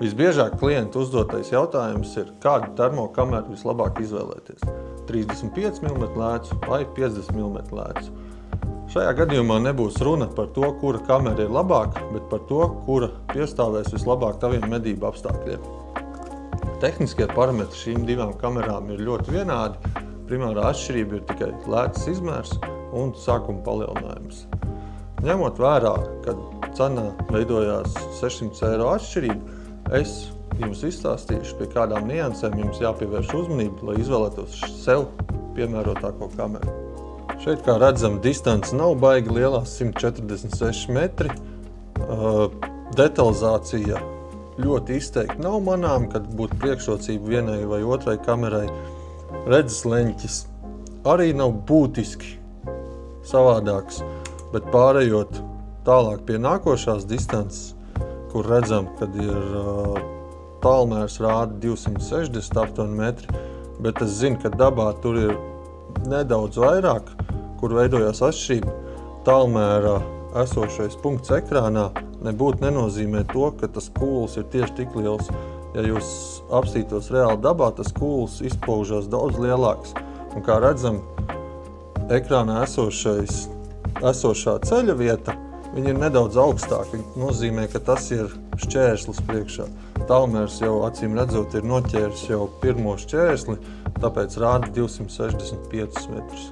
Visbiežāk klientu uzdotais jautājums ir, kādu termokameru vislabāk izvēlēties – 35 mm lēcu vai 50 mm lēcu. Šajā gadījumā nebūs runa par to, kura kamera ir labāka, bet par to, kura piestāvēs vislabāk taviem medību apstākļiem. Tehniskie parametri šīm divām kamerām ir ļoti vienādi. Primārā atšķirība ir tikai lēcas izmērs un sākuma palielinājums. Ņemot vērā, kad cenā veidojās 600 eiro atšķirība, es jums izstāstīšu, pie kādām niansēm jums jāpievērš uzmanību, lai izvēlētos sev piemērotāko kameru. Šeit, kā redzam, distance nav baigi lielā, 146 metri. Detalizācija ļoti izteikti nav manām, kad būtu priekšrocība vienai vai otrai kamerai. Redzes leņķis arī nav būtiski savādāks, bet pārējot tālāk pie nākošās distances, kur redzam, kad ir tālmērs rāda 260 aptuveni metri, bet es zinu, ka dabā tur ir nedaudz vairāk, kur veidojās atšķirība. Tālmērā esošais punkts ekrānā nebūtu nenozīmē to, ka tas kūls ir tieši tik liels. Ja jūs apstītos reāli dabā, tas kūls izpaužās daudz lielāks. Un kā redzam, ekrānā esošā ceļa vieta, viņa ir nedaudz augstāka. Viņa nozīmē, ka tas ir šķērslis priekšā. Tālmērs jau acīm redzot ir noķēris jau pirmo šķērsli, tāpēc rāda 265 metrus.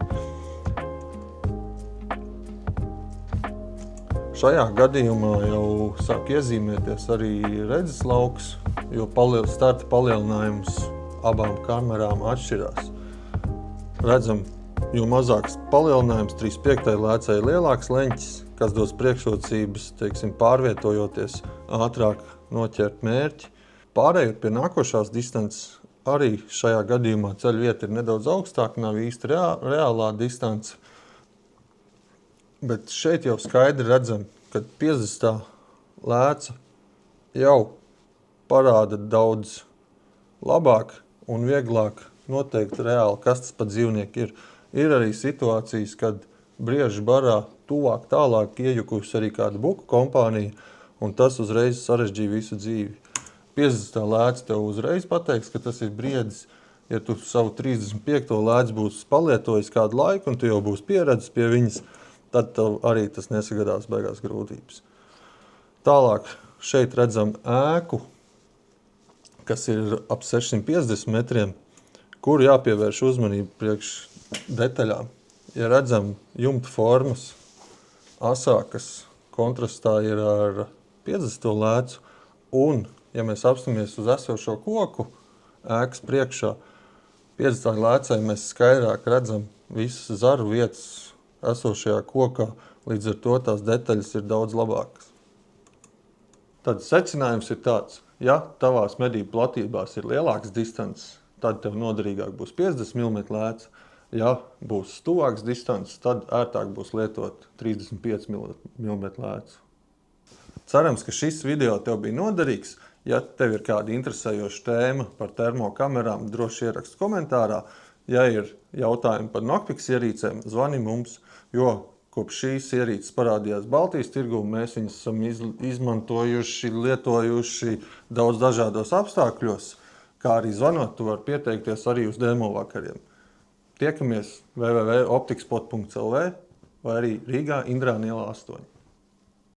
Šajā gadījumā jau sāk iezīmēties arī redzes lauks, jo starta palielinājums abām kamerām atšķirās. Redzam, jo mazāks palielinājums 35. lēcai lielāks leņķis, kas dos priekšrocības, pārvietojoties ātrāk noķert mērķi. Pārējot pie nākošās distances, arī šajā gadījumā ceļa vieta ir nedaudz augstāka, nav īsti reālā distance. Bet šeit jau skaidri redzam, ka 50. lēca jau parāda daudz labāk un vieglāk noteikt reāli, kas tas pa dzīvnieku ir. Ir arī situācijas, kad briežu barā tuvāk tālāk iejukusi arī kāda buku kompānija, un tas uzreiz sarežģīja visu dzīvi. 50. lēca tev uzreiz pateiks, ka tas ir briedis. Ja tu savu 35. lēcu būs palietojis kādu laiku, un tu jau būs pieredzis pie viņas, tad tev arī tas nesagadās beigās grūtības. Tālāk šeit redzam ēku, kas ir ap 650 metriem, kur jāpievērš uzmanību priekš detaļām. Ja redzam jumta formas asākas, kontrastā ir ar 50. lēcu, un, ja mēs apstamies uz esošo koku ēkas priekšā, 50. lēcai mēs skaidrāk redzam visas zaru vietas esošajā kokā, līdz ar to tās detaļas ir daudz labākas. Tad secinājums ir tāds, ja tavās medību platībās ir lielāks distances, tad tev noderīgāk būs 50 mm lēca. Ja būs tuvāks distances, tad ērtāk būs lietot 35 mm lēcu. Cerams, ka šis video tev bija noderīgs. Ja tev ir kāda interesējoša tēma par termokamerām, droši ierakst komentārā. Ja ir jautājumi par Nokpiks ierīcēm, zvani mums, jo kopš šīs ierīces parādījās Baltijas tirgū, mēs viņas esam izmantojuši, lietojuši daudz dažādos apstākļos, kā arī zvanot, tu vari pieteikties arī uz demo vakariem. Tiekamies www.optikspot.lv vai arī Rīgā Indrāna ielā 8.